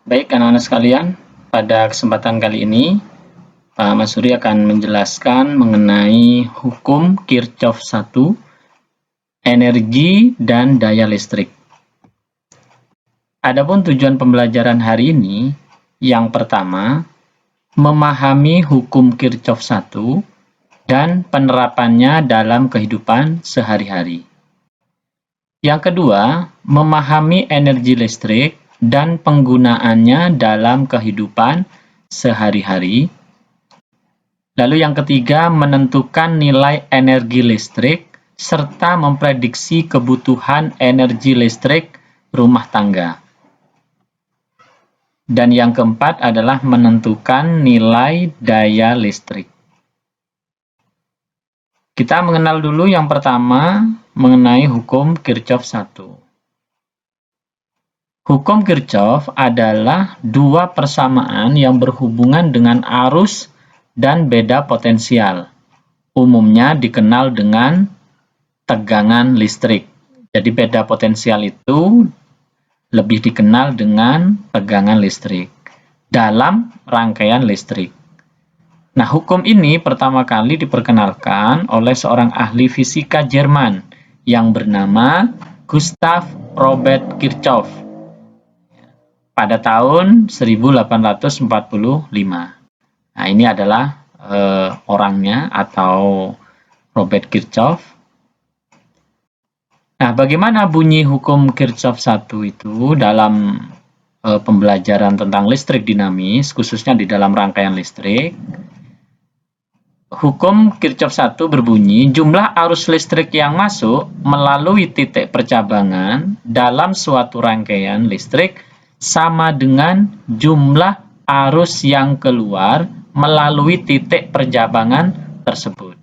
Baik, anak-anak sekalian, pada kesempatan kali ini Pak Masuri akan menjelaskan mengenai hukum Kirchhoff 1, energi dan daya listrik. Adapun tujuan pembelajaran hari ini, yang pertama, memahami hukum Kirchhoff 1 dan penerapannya dalam kehidupan sehari-hari. Yang kedua, memahami energi listrik dan penggunaannya dalam kehidupan sehari-hari. Lalu yang ketiga, menentukan nilai energi listrik serta memprediksi kebutuhan energi listrik rumah tangga. Dan yang keempat adalah menentukan nilai daya listrik. Kita mengenal dulu yang pertama mengenai hukum Kirchhoff 1. Hukum Kirchhoff adalah dua persamaan yang berhubungan dengan arus dan beda potensial. Umumnya dikenal dengan tegangan listrik. Jadi beda potensial itu lebih dikenal dengan tegangan listrik dalam rangkaian listrik. Nah, hukum ini pertama kali diperkenalkan oleh seorang ahli fisika Jerman yang bernama Gustav Robert Kirchhoff pada tahun 1845. Nah, ini adalah orangnya atau Robert Kirchhoff. Nah, bagaimana bunyi hukum Kirchhoff 1 itu dalam pembelajaran tentang listrik dinamis, khususnya di dalam rangkaian listrik? Hukum Kirchhoff 1 berbunyi, jumlah arus listrik yang masuk melalui titik percabangan dalam suatu rangkaian listrik sama dengan jumlah arus yang keluar melalui titik percabangan tersebut.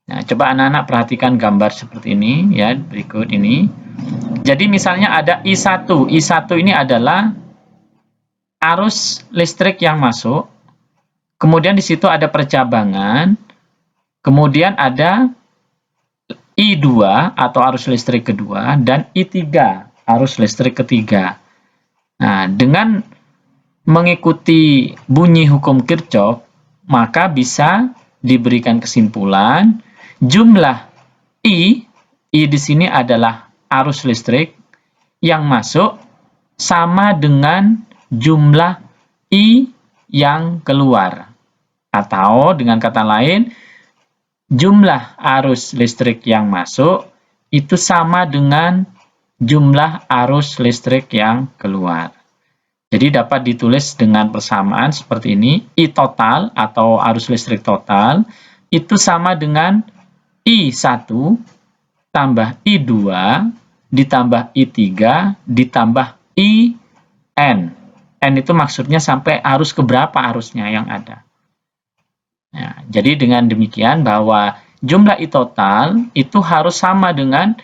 Nah, coba anak-anak perhatikan gambar seperti ini ya, berikut ini. Jadi misalnya ada I1. I1 ini adalah arus listrik yang masuk. Kemudian di situ ada percabangan. Kemudian ada I2 atau arus listrik kedua dan I3 arus listrik ketiga. Nah, dengan mengikuti bunyi hukum Kirchhoff, maka bisa diberikan kesimpulan jumlah I di sini adalah arus listrik yang masuk sama dengan jumlah I yang keluar. Atau dengan kata lain, jumlah arus listrik yang masuk itu sama dengan jumlah arus listrik yang keluar. Jadi dapat ditulis dengan persamaan seperti ini, I total atau arus listrik total itu sama dengan I1 tambah I2 ditambah I3 ditambah IN. N itu maksudnya sampai arus keberapa arusnya yang ada. Nah, jadi dengan demikian bahwa jumlah I total itu harus sama dengan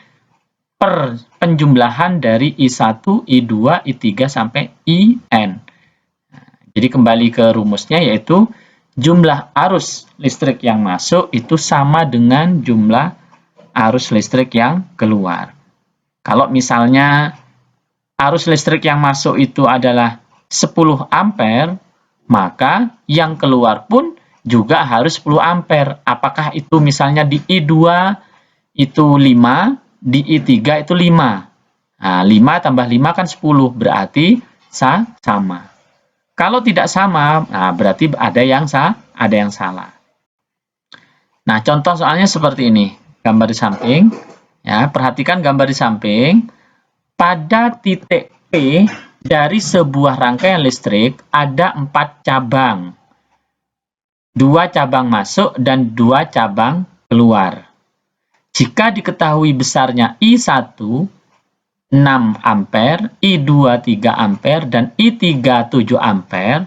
penjumlahan dari I1, I2, I3 sampai IN. Nah, jadi kembali ke rumusnya yaitu jumlah arus listrik yang masuk itu sama dengan jumlah arus listrik yang keluar. Kalau misalnya arus listrik yang masuk itu adalah 10 ampere, maka yang keluar pun juga harus 10 ampere. Apakah itu misalnya di I2 itu 5, di I3 itu 5. Nah, 5 tambah 5 kan 10, berarti sama. Kalau tidak sama, nah berarti ada yang salah. Nah, contoh soalnya seperti ini. Gambar di samping. Ya, perhatikan gambar di samping. Pada titik P dari sebuah rangkaian listrik ada 4 cabang. 2 cabang masuk dan 2 cabang keluar. Jika diketahui besarnya I1 6 ampere, I2 3 ampere, dan I3 7 ampere,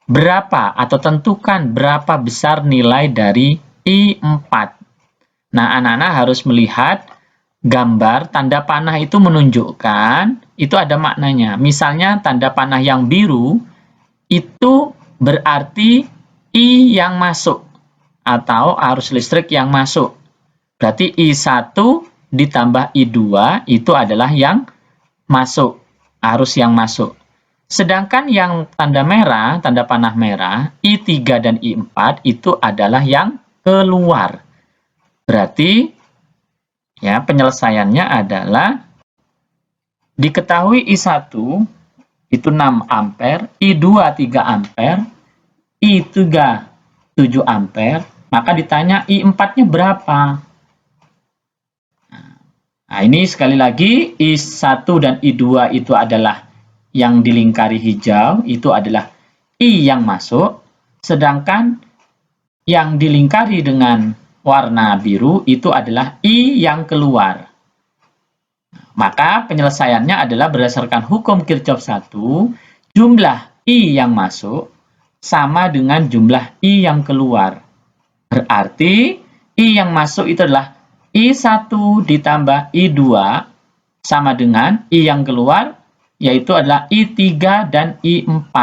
berapa atau tentukan berapa besar nilai dari I4. Nah, anak-anak harus melihat gambar tanda panah itu menunjukkan, itu ada maknanya. Misalnya tanda panah yang biru, itu berarti I yang masuk, atau arus listrik yang masuk. Berarti I1 ditambah I2 itu adalah yang masuk, arus yang masuk. Sedangkan yang tanda merah, tanda panah merah, I3 dan I4 itu adalah yang keluar. Berarti ya penyelesaiannya adalah diketahui I1 itu 6 ampere, I2 3 ampere, I3 7 ampere, maka ditanya I4-nya berapa? Nah, ini sekali lagi I1 dan I2 itu adalah yang dilingkari hijau, itu adalah I yang masuk, sedangkan yang dilingkari dengan warna biru itu adalah I yang keluar. Maka penyelesaiannya adalah berdasarkan hukum Kirchhoff 1, jumlah I yang masuk sama dengan jumlah I yang keluar. Berarti I yang masuk itu adalah I1 ditambah I2 sama dengan I yang keluar, yaitu adalah I3 dan I4.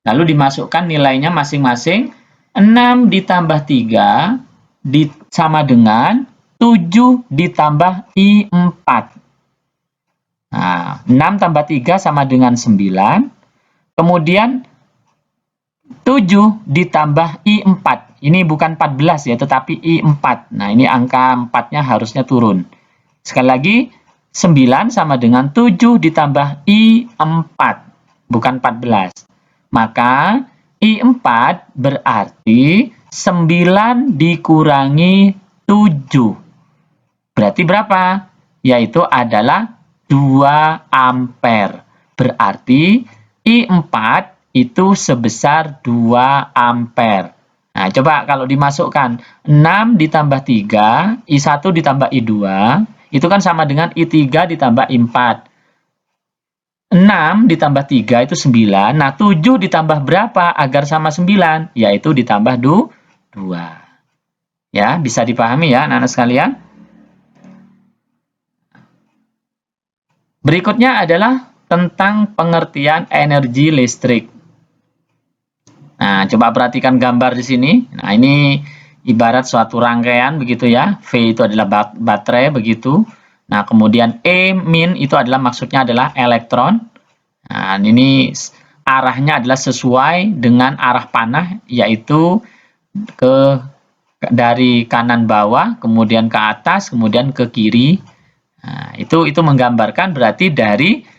Lalu dimasukkan nilainya masing-masing 6 ditambah 3 sama dengan 7 ditambah I4. Nah, 6 tambah 3 sama dengan 9. Kemudian 7 ditambah I4. Ini bukan 14 ya, tetapi I4. Nah, ini angka 4-nya harusnya turun. Sekali lagi, 9 sama dengan 7 ditambah I4. Bukan 14. Maka, I4 berarti 9 dikurangi 7. Berarti berapa? Yaitu adalah 2 ampere. Berarti I4 itu sebesar 2 ampere. Nah, coba kalau dimasukkan 6 ditambah 3, I1 ditambah I2, itu kan sama dengan I3 ditambah I4. 6 ditambah 3 itu 9. Nah, 7 ditambah berapa agar sama 9? Yaitu ditambah 2. Ya, bisa dipahami ya, anak-anak sekalian? Berikutnya adalah tentang pengertian energi listrik. Nah, coba perhatikan gambar di sini. Nah, ini ibarat suatu rangkaian begitu ya. V itu adalah baterai begitu. Nah, kemudian E min itu adalah maksudnya adalah elektron. Nah, ini arahnya adalah sesuai dengan arah panah, yaitu dari kanan bawah, kemudian ke atas, kemudian ke kiri. Nah, itu menggambarkan berarti dari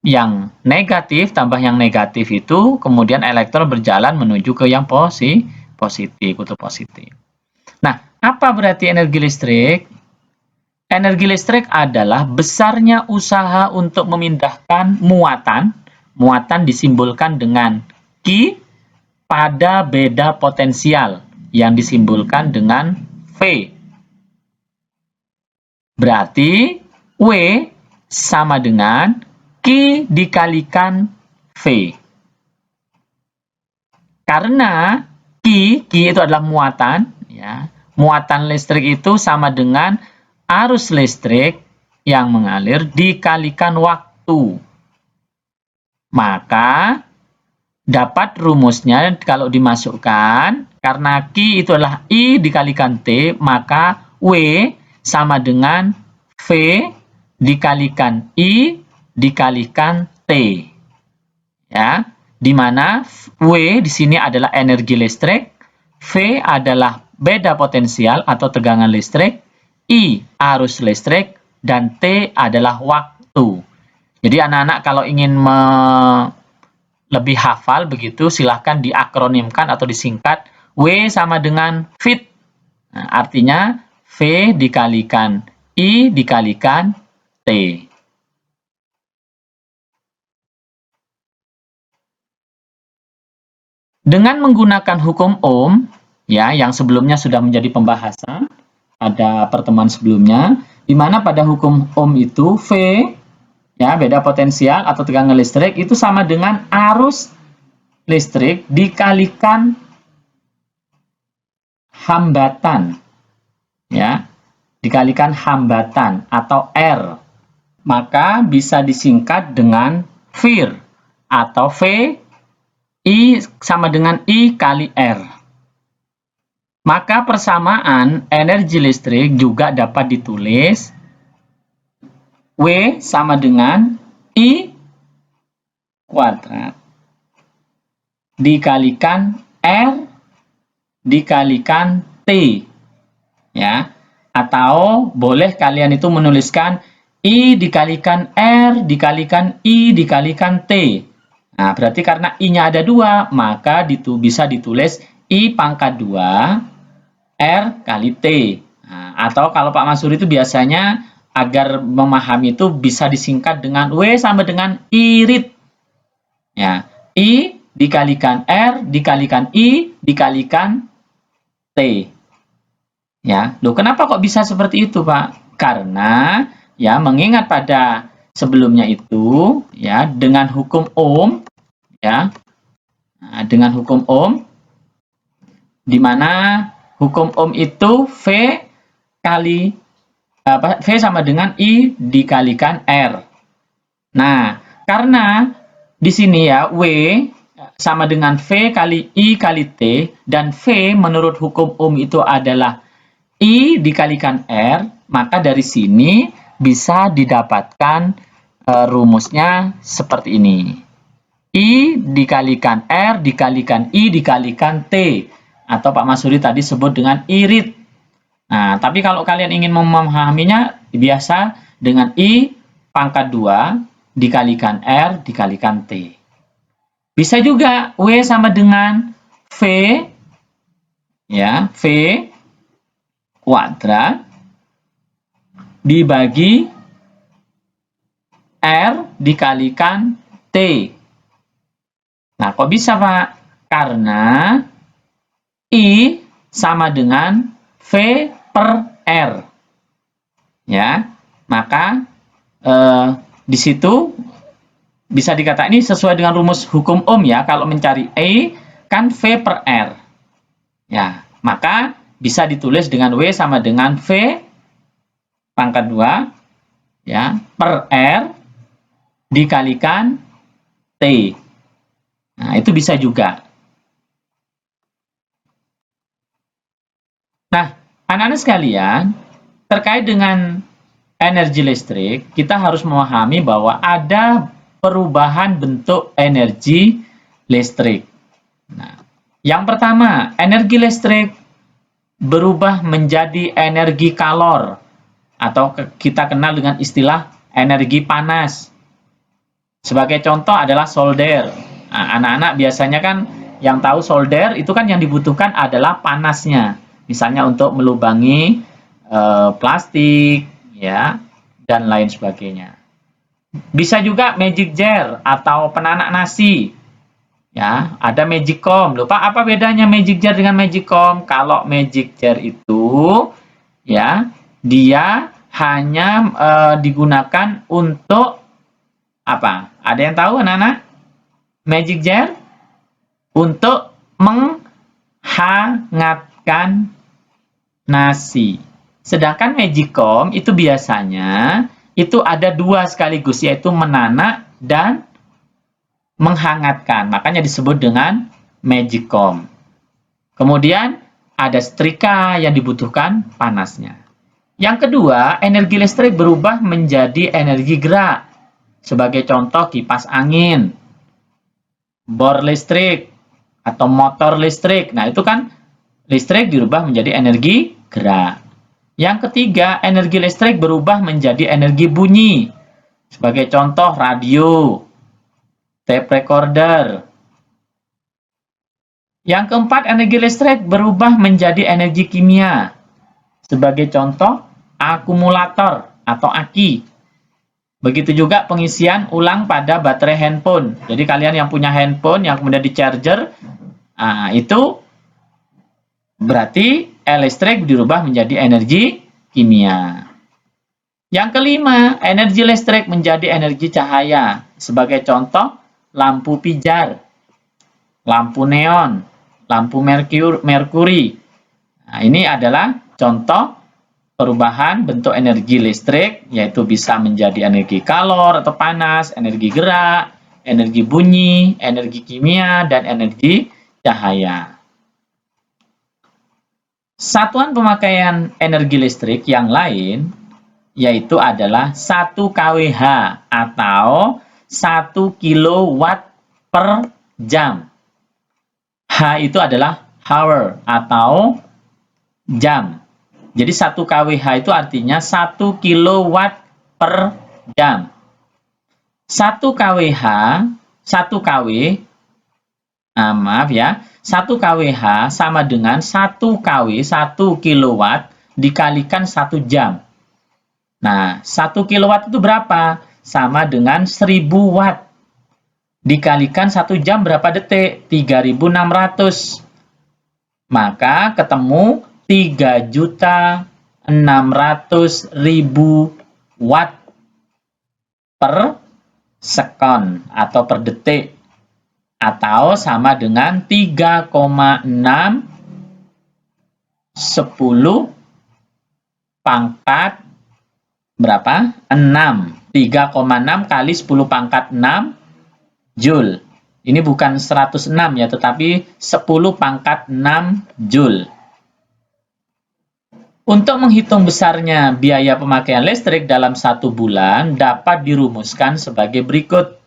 yang negatif tambah yang negatif itu, kemudian elektron berjalan menuju ke yang positif, kutub positif. Nah, apa berarti energi listrik? Energi listrik adalah besarnya usaha untuk memindahkan muatan. Muatan disimbolkan dengan Q pada beda potensial yang disimbolkan dengan V. Berarti W sama dengan Q dikalikan V. Karena Q itu adalah muatan, ya. Muatan listrik itu sama dengan arus listrik yang mengalir dikalikan waktu. Maka dapat rumusnya kalau dimasukkan, karena Q itu adalah I dikalikan T, maka W sama dengan V dikalikan I dikalikan T. Ya, di mana W di sini adalah energi listrik, V adalah beda potensial atau tegangan listrik, I arus listrik, dan T adalah waktu. Jadi anak-anak kalau ingin lebih hafal begitu, silahkan diakronimkan atau disingkat W sama dengan Fit. Nah, artinya V dikalikan I dikalikan T. Dengan menggunakan hukum Ohm, ya, yang sebelumnya sudah menjadi pembahasan pada pertemuan sebelumnya, di mana pada hukum Ohm itu V, ya, beda potensial atau tegangan listrik itu sama dengan arus listrik dikalikan hambatan, ya, dikalikan hambatan atau R, maka bisa disingkat dengan VIR atau V I sama dengan I kali R. Maka persamaan energi listrik juga dapat ditulis W sama dengan I kuadrat dikalikan R dikalikan T. Ya. Atau boleh kalian itu menuliskan I dikalikan R dikalikan I dikalikan T. Nah, berarti karena I-nya ada 2, maka bisa ditulis I pangkat 2 R kali T. Nah, atau kalau Pak Masuri itu biasanya agar memahami itu bisa disingkat dengan W sama dengan irit. Ya, I dikalikan R dikalikan I dikalikan T. Ya, loh kenapa kok bisa seperti itu, Pak? Karena ya mengingat pada sebelumnya itu ya dengan hukum Ohm ya. Nah, dengan hukum Ohm di mana hukum Ohm itu V kali V sama dengan I dikalikan R. Nah, karena di sini ya W sama dengan V kali I kali T dan V menurut hukum Ohm itu adalah I dikalikan R, maka dari sini bisa didapatkan rumusnya seperti ini. I dikalikan R dikalikan I dikalikan T. Atau Pak Masuri tadi sebut dengan irit. Nah, tapi kalau kalian ingin memahaminya, biasa dengan I pangkat 2 dikalikan R dikalikan T. Bisa juga W sama dengan V, ya, V kuadrat dibagi R dikalikan T. Nah, kok bisa, Pak? Karena I sama dengan V per R. Ya, maka di situ bisa dikatakan ini sesuai dengan rumus hukum Ohm ya. Kalau mencari E kan V per R. Ya, maka bisa ditulis dengan W sama dengan V pangkat 2 ya per R dikalikan T. Nah, itu bisa juga. Nah, anak-anak sekalian, terkait dengan energi listrik, kita harus memahami bahwa ada perubahan bentuk energi listrik. Nah, yang pertama, energi listrik berubah menjadi energi kalor atau kita kenal dengan istilah energi panas. Sebagai contoh adalah solder. Nah, anak-anak biasanya kan yang tahu solder itu kan yang dibutuhkan adalah panasnya. Misalnya untuk melubangi plastik ya dan lain sebagainya. Bisa juga magic jar atau penanak nasi. Ya, ada magicom. Lupa apa bedanya magic jar dengan magicom? Kalau magic jar itu ya, dia hanya digunakan untuk apa? Ada yang tahu anak-anak? Magic jar untuk menghangatkan nasi. Sedangkan magicom itu biasanya itu ada 2 sekaligus, yaitu menanak dan menghangatkan. Makanya disebut dengan magicom. Kemudian ada setrika yang dibutuhkan panasnya. Yang kedua, energi listrik berubah menjadi energi gerak. Sebagai contoh kipas angin, bor listrik, atau motor listrik. Nah, itu kan listrik dirubah menjadi energi gerak. Yang ketiga, energi listrik berubah menjadi energi bunyi. Sebagai contoh radio, tape recorder. Yang keempat, energi listrik berubah menjadi energi kimia. Sebagai contoh, akumulator atau aki. Begitu juga pengisian ulang pada baterai handphone. Jadi kalian yang punya handphone yang kemudian di charger, itu berarti listrik dirubah menjadi energi kimia. Yang kelima, energi listrik menjadi energi cahaya. Sebagai contoh, lampu pijar, lampu neon, lampu merkuri. Nah, ini adalah contoh perubahan bentuk energi listrik, yaitu bisa menjadi energi kalor atau panas, energi gerak, energi bunyi, energi kimia, dan energi cahaya. Satuan pemakaian energi listrik yang lain yaitu adalah 1 kWh atau 1 kilowatt per jam. H itu adalah hour atau jam. Jadi 1 kWh itu artinya 1 kilowatt per jam. 1 kWh, 1 kW, maaf ya, 1 kWh sama dengan 1 kW, 1 kilowatt dikalikan 1 jam. Nah, 1 kilowatt itu berapa? Sama dengan 1000 watt. Dikalikan 1 jam berapa detik? 3600. Maka ketemu 3.600.000 watt per sekon atau per detik. Atau sama dengan 3,6 10 pangkat berapa? 6. 3,6 kali 10 pangkat 6 Joule. Ini bukan 106 ya, tetapi 10 pangkat 6 Joule. Untuk menghitung besarnya biaya pemakaian listrik dalam 1 bulan dapat dirumuskan sebagai berikut.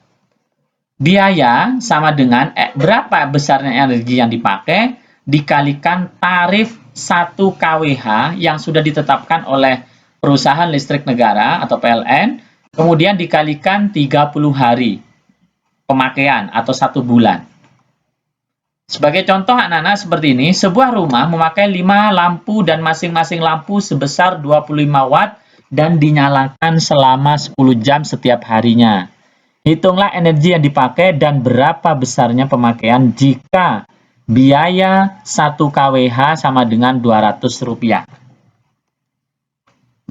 Biaya sama dengan berapa besarnya energi yang dipakai dikalikan tarif 1 kWh yang sudah ditetapkan oleh perusahaan listrik negara atau PLN, kemudian dikalikan 30 hari pemakaian atau 1 bulan. Sebagai contoh anak-anak seperti ini, sebuah rumah memakai 5 lampu dan masing-masing lampu sebesar 25 watt dan dinyalakan selama 10 jam setiap harinya. Hitunglah energi yang dipakai dan berapa besarnya pemakaian jika biaya 1 kWh sama dengan Rp200.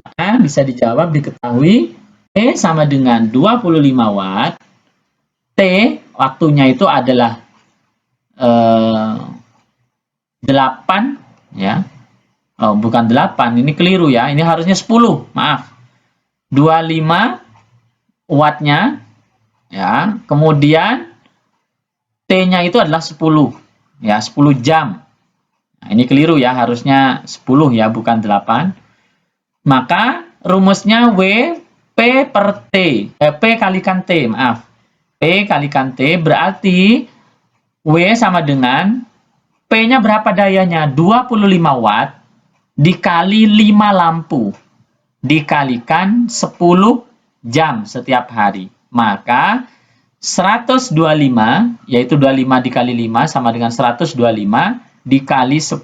Maka bisa dijawab diketahui E sama dengan 25 watt, T waktunya itu adalah 8 ya. Oh, bukan 8, ini keliru ya. Ini harusnya 10, maaf. 25 wattnya ya. Kemudian T-nya itu adalah 10 ya, 10 jam. Nah, ini keliru ya, harusnya 10 ya, bukan 8. Maka rumusnya W P per T, P kalikan T, maaf. P kalikan T berarti W sama dengan P-nya berapa dayanya? 25 watt dikali 5 lampu dikalikan 10 jam setiap hari. Maka 125 yaitu 25 dikali 5 sama dengan 125 dikali 10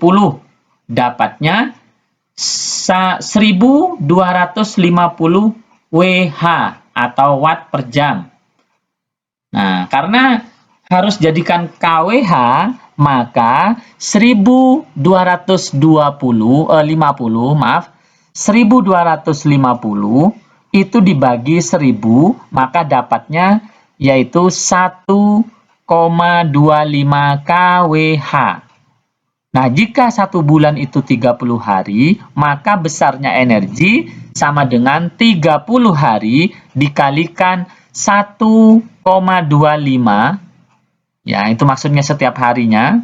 dapatnya 1250 WH atau watt per jam. Nah, karena harus jadikan kWh, maka 1250 itu dibagi 1000, maka dapatnya yaitu 1,25 kWh. Nah, jika 1 bulan itu 30 hari, maka besarnya energi sama dengan 30 hari dikalikan 1,25, ya itu maksudnya setiap harinya,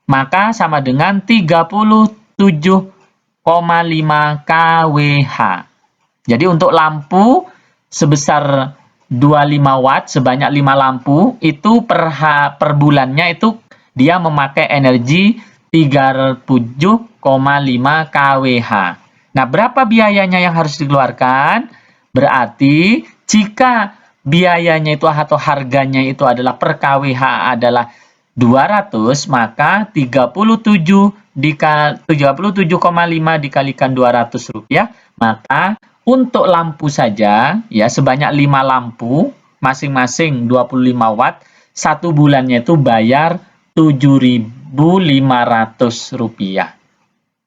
maka sama dengan 37,5 kWh. Jadi untuk lampu sebesar 25 watt sebanyak 5 lampu itu per bulannya itu dia memakai energi 37,5 kWh. Nah, berapa biayanya yang harus dikeluarkan? Berarti jika biayanya itu atau harganya itu adalah per kWh adalah 200, maka 37,5 dikalikan Rp200, maka untuk lampu saja ya sebanyak 5 lampu masing-masing 25 watt, 1 bulannya itu bayar Rp7.500.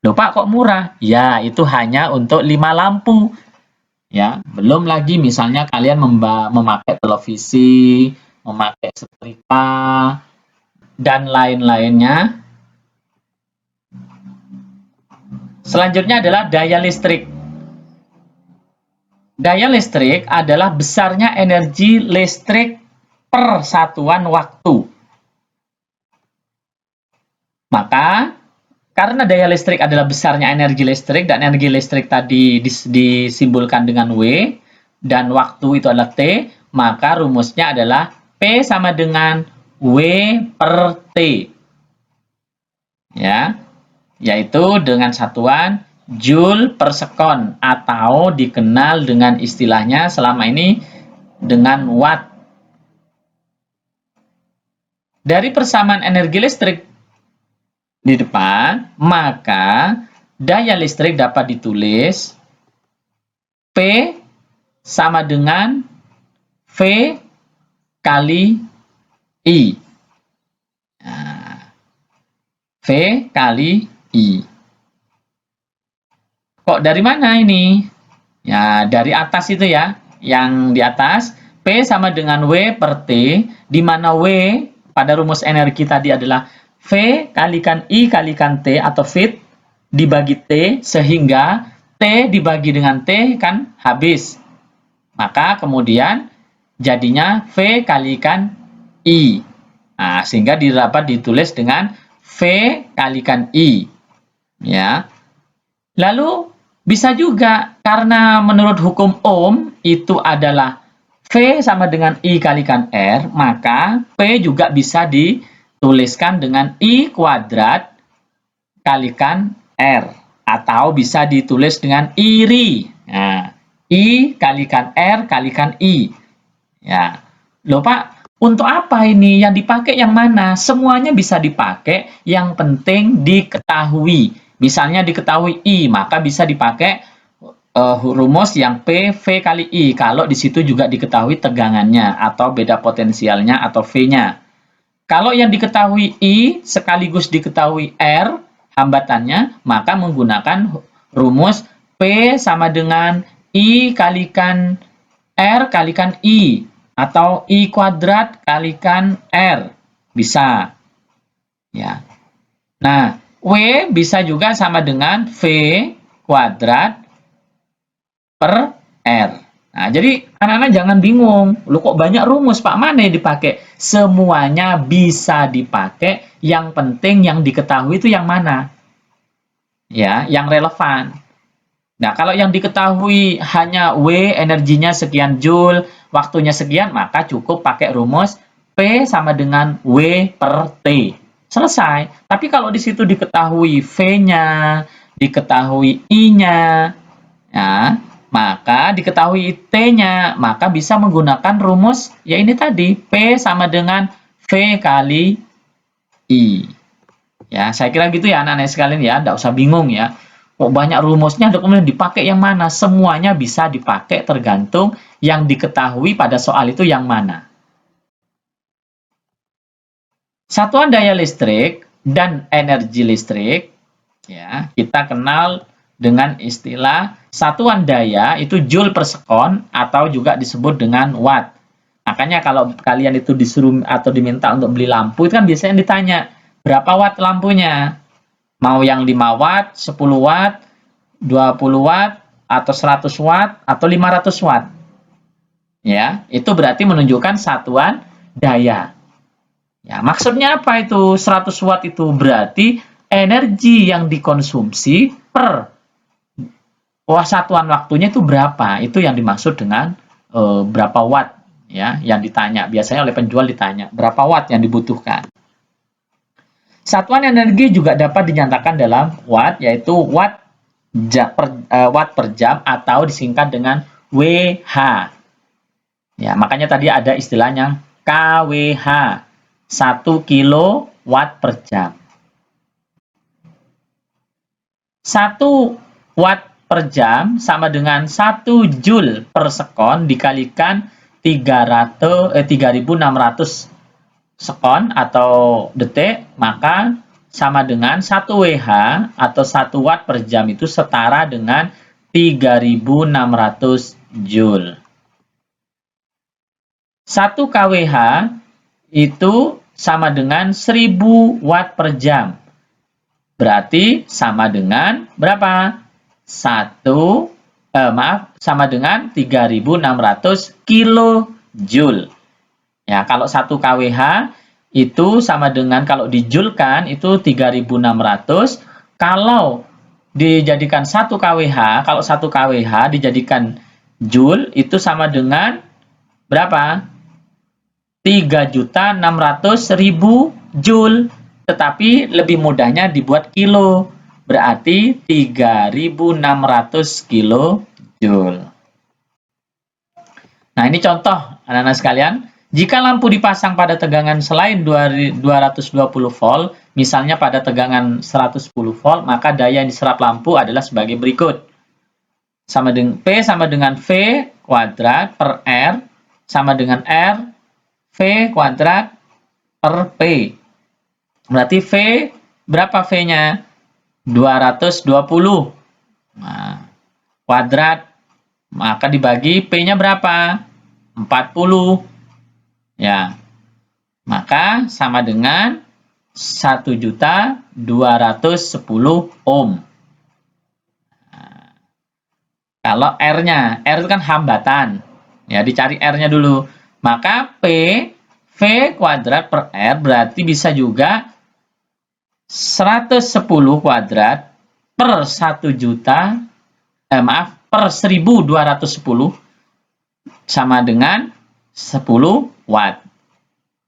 Loh Pak, kok murah? Ya, itu hanya untuk 5 lampu. Ya, belum lagi misalnya kalian memakai televisi, memakai setrika, dan lain-lainnya. Selanjutnya adalah daya listrik. Daya listrik adalah besarnya energi listrik per satuan waktu. Maka, karena daya listrik adalah besarnya energi listrik, dan energi listrik tadi disimbolkan dengan W, dan waktu itu adalah T, maka rumusnya adalah P sama dengan W per T. Ya, yaitu dengan satuan Joule per sekon atau dikenal dengan istilahnya selama ini dengan watt. Dari persamaan energi listrik di depan, maka daya listrik dapat ditulis P sama dengan V kali I. Nah, V kali I. Kok dari mana ini? Ya, dari atas itu ya. Yang di atas, P sama dengan W per T, di mana W pada rumus energi tadi adalah V kalikan I kalikan T atau Fit dibagi T, sehingga T dibagi dengan T kan habis. Maka kemudian jadinya V kalikan I. Nah, sehingga dapat ditulis dengan V kalikan I. Ya. Lalu bisa juga karena menurut hukum Ohm itu adalah V sama dengan I kalikan R, maka P juga bisa dituliskan dengan I kuadrat kalikan R. Atau bisa ditulis dengan IRI. Nah, I kalikan R kalikan I. Ya, loh Pak, untuk apa ini? Yang dipakai yang mana? Semuanya bisa dipakai, yang penting diketahui. Misalnya diketahui I, maka bisa dipakai rumus yang P, V kali I, kalau di situ juga diketahui tegangannya, atau beda potensialnya, atau V-nya. Kalau yang diketahui I, sekaligus diketahui R, hambatannya, maka menggunakan rumus P sama dengan I kalikan R kalikan I, atau I kuadrat kalikan R. Bisa. Ya. Nah, W bisa juga sama dengan V kuadrat per R. Nah, jadi anak-anak jangan bingung. Lu kok banyak rumus, Pak? Mana yang dipakai? Semuanya bisa dipakai. Yang penting yang diketahui itu yang mana? Ya, yang relevan. Nah, kalau yang diketahui hanya W, energinya sekian Joule, waktunya sekian, maka cukup pakai rumus P sama dengan W per T. Selesai. Tapi kalau di situ diketahui V-nya, diketahui I-nya, ya, maka diketahui T-nya, maka bisa menggunakan rumus, ya ini tadi, P sama dengan V kali I. Ya, saya kira gitu ya anak-anak sekalian ya, tidak usah bingung ya. Kok banyak rumusnya, kemudian dipakai yang mana? Semuanya bisa dipakai tergantung yang diketahui pada soal itu yang mana. Satuan daya listrik dan energi listrik, ya, kita kenal dengan istilah satuan daya itu Joule per sekon atau juga disebut dengan watt. Makanya kalau kalian itu disuruh atau diminta untuk beli lampu, itu kan biasanya ditanya, berapa watt lampunya? Mau yang 5 watt, 10 watt, 20 watt, atau 100 watt, atau 500 watt. Ya, itu berarti menunjukkan satuan daya. Ya, maksudnya apa itu 100 watt itu? Berarti energi yang dikonsumsi per satuan waktunya itu berapa? Itu yang dimaksud dengan berapa watt ya, yang ditanya. Biasanya oleh penjual ditanya, berapa watt yang dibutuhkan. Satuan energi juga dapat dinyatakan dalam watt, yaitu watt per jam atau disingkat dengan WH. Ya, makanya tadi ada istilahnya kWh, 1 kilowatt per jam. 1 watt per jam sama dengan 1 joule per sekon dikalikan 3.600 sekon atau detik, maka sama dengan 1 WH atau 1 watt per jam itu setara dengan 3.600 joule. 1 kWh itu sama dengan 1000 watt per jam. Berarti sama dengan berapa? Sama dengan 3.600 kilojoule. Ya, kalau 1 kWh itu sama dengan, kalau dijulkan itu 3.600. Kalau dijadikan 1 kWh, kalau 1 kWh dijadikan joule itu sama dengan berapa? 3.600.000 Joule. Tetapi lebih mudahnya dibuat kilo. Berarti 3.600 kilo Joule. Nah, ini contoh anak-anak sekalian. Jika lampu dipasang pada tegangan selain 220 volt, misalnya pada tegangan 110 volt, maka daya yang diserap lampu adalah sebagai berikut. P sama dengan V kuadrat per R sama dengan R V kuadrat per P. Berarti V, berapa V-nya? 220. Nah, kuadrat. Maka dibagi P-nya berapa? 40. Ya. Maka sama dengan 1.210 ohm. Nah, kalau R-nya, R itu kan hambatan. Ya, dicari R-nya dulu. Maka P, V kuadrat per R berarti bisa juga 110 kuadrat per 1 juta, per 1.210 sama dengan 10 watt.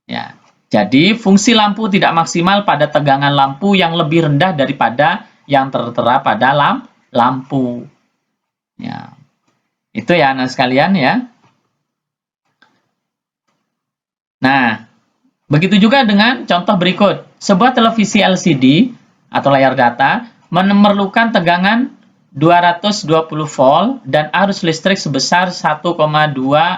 Ya. Jadi, fungsi lampu tidak maksimal pada tegangan lampu yang lebih rendah daripada yang tertera pada lampu. Ya. Itu ya anak sekalian ya. Nah, begitu juga dengan contoh berikut. Sebuah televisi LCD atau layar data memerlukan tegangan 220 volt dan arus listrik sebesar 1,2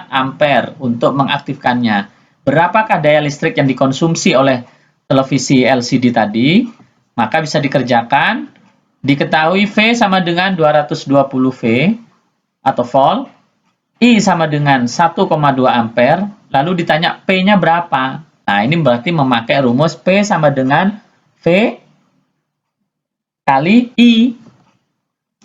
ampere untuk mengaktifkannya. Berapakah daya listrik yang dikonsumsi oleh televisi LCD tadi? Maka bisa dikerjakan. Diketahui V sama dengan 220 V atau volt. I sama dengan 1,2 ampere. Lalu ditanya P-nya berapa? Nah, ini berarti memakai rumus P sama dengan V kali I.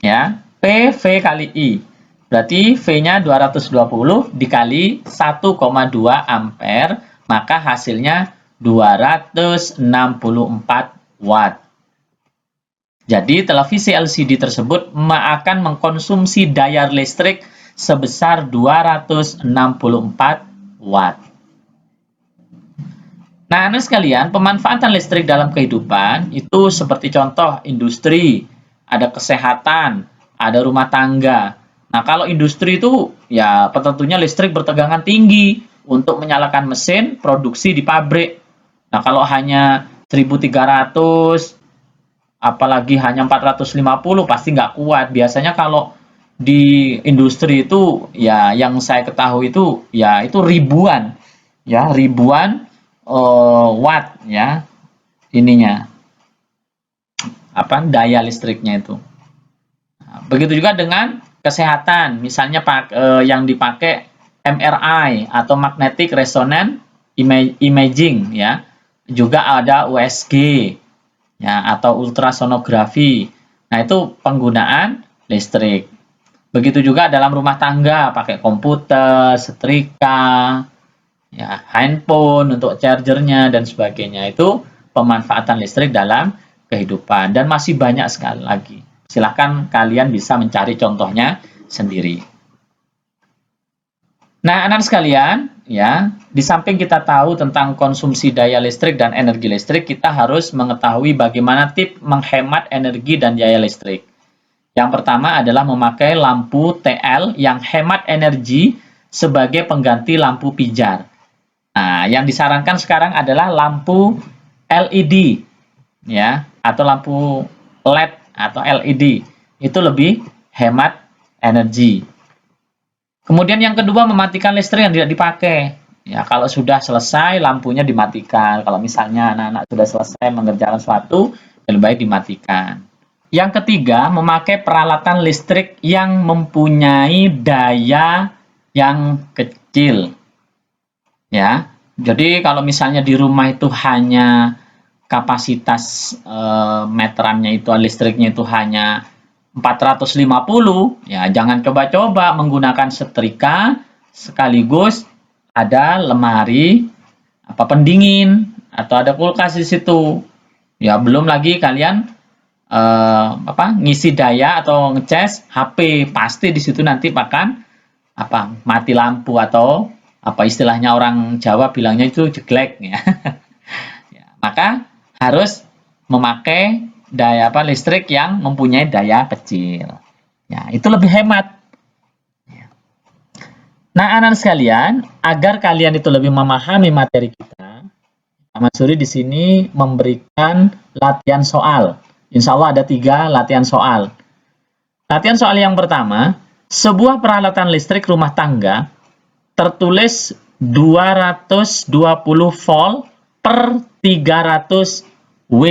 Ya, P, V kali I. Berarti V-nya 220 dikali 1,2 ampere, maka hasilnya 264 watt. Jadi, televisi LCD tersebut akan mengkonsumsi daya listrik sebesar 264 watt. Nah, anak sekalian, pemanfaatan listrik dalam kehidupan itu seperti contoh industri, ada kesehatan, ada rumah tangga. Nah, kalau industri itu ya tentunya listrik bertegangan tinggi untuk menyalakan mesin produksi di pabrik. Nah, kalau hanya 1.300, apalagi hanya 450 pasti nggak kuat. Biasanya kalau di industri itu ya yang saya ketahui itu ya itu ribuan watt ya ininya daya listriknya itu. Nah, begitu juga dengan kesehatan, misalnya yang dipakai MRI atau magnetic resonance imaging ya, juga ada USG ya atau ultrasonografi. Nah, itu penggunaan listrik. Begitu juga dalam rumah tangga, pakai komputer, setrika, ya, handphone untuk chargernya dan sebagainya. Itu pemanfaatan listrik dalam kehidupan dan masih banyak sekali lagi. Silahkan kalian bisa mencari contohnya sendiri. Nah, anak sekalian, ya, di samping kita tahu tentang konsumsi daya listrik dan energi listrik, kita harus mengetahui bagaimana tips menghemat energi dan daya listrik. Yang pertama adalah memakai lampu TL yang hemat energi sebagai pengganti lampu pijar. Nah, yang disarankan sekarang adalah lampu LED, ya, atau lampu LED atau LED. Itu lebih hemat energi. Kemudian yang kedua, mematikan listrik yang tidak dipakai. Ya, kalau sudah selesai, lampunya dimatikan. Kalau misalnya anak-anak sudah selesai mengerjakan sesuatu, lebih baik dimatikan. Yang ketiga, memakai peralatan listrik yang mempunyai daya yang kecil. Ya, jadi kalau misalnya di rumah itu hanya kapasitas meterannya itu listriknya itu hanya 450, ya jangan coba-coba menggunakan setrika sekaligus ada lemari pendingin atau ada kulkas di situ. Ya belum lagi kalian ngisi daya atau ngecas HP, pasti di situ nanti akan mati lampu atau apa istilahnya orang Jawa bilangnya itu jeglek ya. Ya, maka harus memakai daya listrik yang mempunyai daya kecil. Ya, itu lebih hemat. Nah, anak-anak sekalian, agar kalian itu lebih memahami materi kita, Pak Mansuri di sini memberikan latihan soal. Insya Allah ada 3 latihan soal. Latihan soal yang pertama, sebuah peralatan listrik rumah tangga tertulis 220 volt per 300 W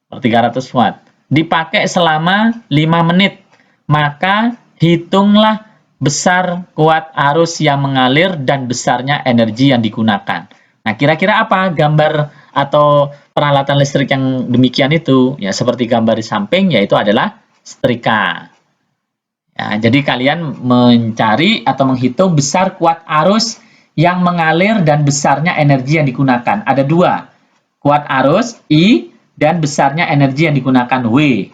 per 300 watt. Dipakai selama 5 menit. Maka hitunglah besar kuat arus yang mengalir dan besarnya energi yang digunakan. Nah, kira-kira apa gambar atau peralatan listrik yang demikian itu? Ya, seperti gambar di samping, yaitu adalah setrika. Ya, jadi kalian mencari atau menghitung besar kuat arus yang mengalir dan besarnya energi yang digunakan. Ada 2, kuat arus I dan besarnya energi yang digunakan W.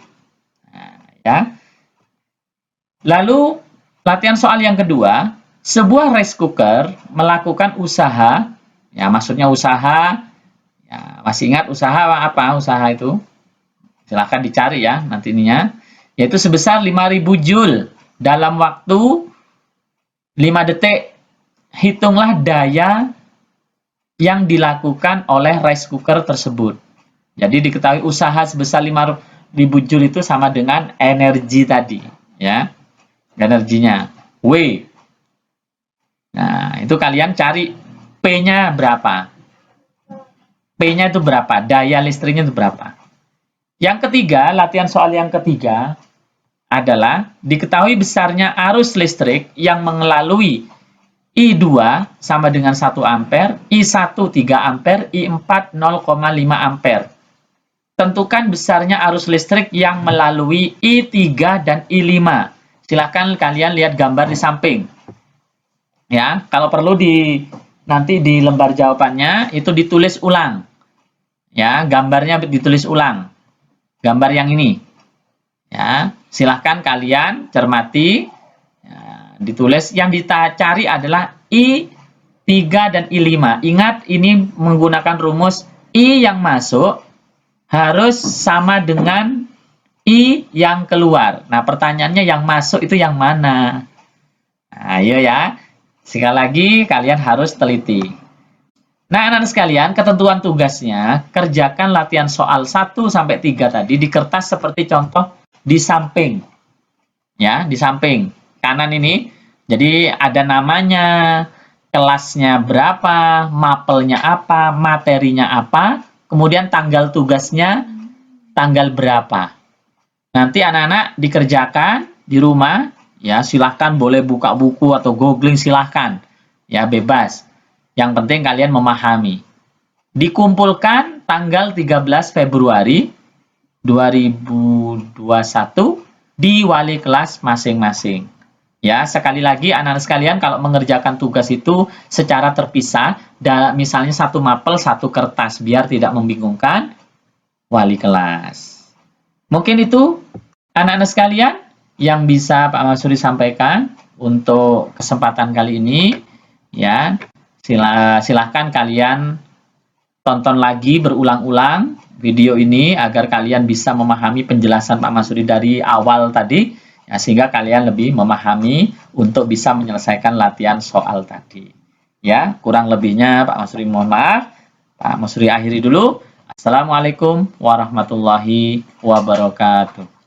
Nah, ya. Lalu latihan soal yang kedua, sebuah rice cooker melakukan usaha, ya maksudnya usaha, ya, masih ingat usaha apa usaha itu? Silahkan dicari ya nanti ininya, yaitu sebesar 5000 joule dalam waktu 5 detik. Hitunglah daya yang dilakukan oleh rice cooker tersebut. Jadi diketahui usaha sebesar 5000 joule itu sama dengan energi tadi, ya. Energinya W. Nah, itu kalian cari P-nya berapa. P-nya itu berapa, daya listriknya itu berapa. Yang ketiga, latihan soal yang ketiga adalah diketahui besarnya arus listrik yang melalui I2 sama dengan 1 ampere, I1 3 ampere, I4 0,5 ampere. Tentukan besarnya arus listrik yang melalui I3 dan I5. Silahkan kalian lihat gambar di samping. Ya, kalau perlu nanti di lembar jawabannya itu ditulis ulang. Ya, gambarnya ditulis ulang. Gambar yang ini. Ya, silahkan kalian cermati. Ya, ditulis yang dicari adalah I3 dan I5. Ingat ini menggunakan rumus I yang masuk harus sama dengan I yang keluar. Nah, pertanyaannya yang masuk itu yang mana? Nah, ayo ya. Sekali lagi, kalian harus teliti. Nah, anak-anak sekalian, ketentuan tugasnya, kerjakan latihan soal 1-3 tadi di kertas seperti contoh di samping. Ya, di samping. Kanan ini. Jadi, ada namanya, kelasnya berapa, mapelnya apa, materinya apa, kemudian tanggal tugasnya, tanggal berapa. Nanti anak-anak dikerjakan di rumah, ya silahkan boleh buka buku atau googling silahkan, ya bebas. Yang penting kalian memahami. Dikumpulkan tanggal 13 Februari 2021 di wali kelas masing-masing. Ya, sekali lagi anak-anak sekalian kalau mengerjakan tugas itu secara terpisah, misalnya 1 mapel, 1 kertas, biar tidak membingungkan wali kelas. Mungkin itu anak-anak sekalian yang bisa Pak Mansuri sampaikan untuk kesempatan kali ini. Ya, silahkan kalian tonton lagi berulang-ulang video ini agar kalian bisa memahami penjelasan Pak Mansuri dari awal tadi, ya, sehingga kalian lebih memahami untuk bisa menyelesaikan latihan soal tadi. Ya, kurang lebihnya Pak Mansuri mohon maaf. Pak Mansuri akhiri dulu. Assalamualaikum warahmatullahi wabarakatuh.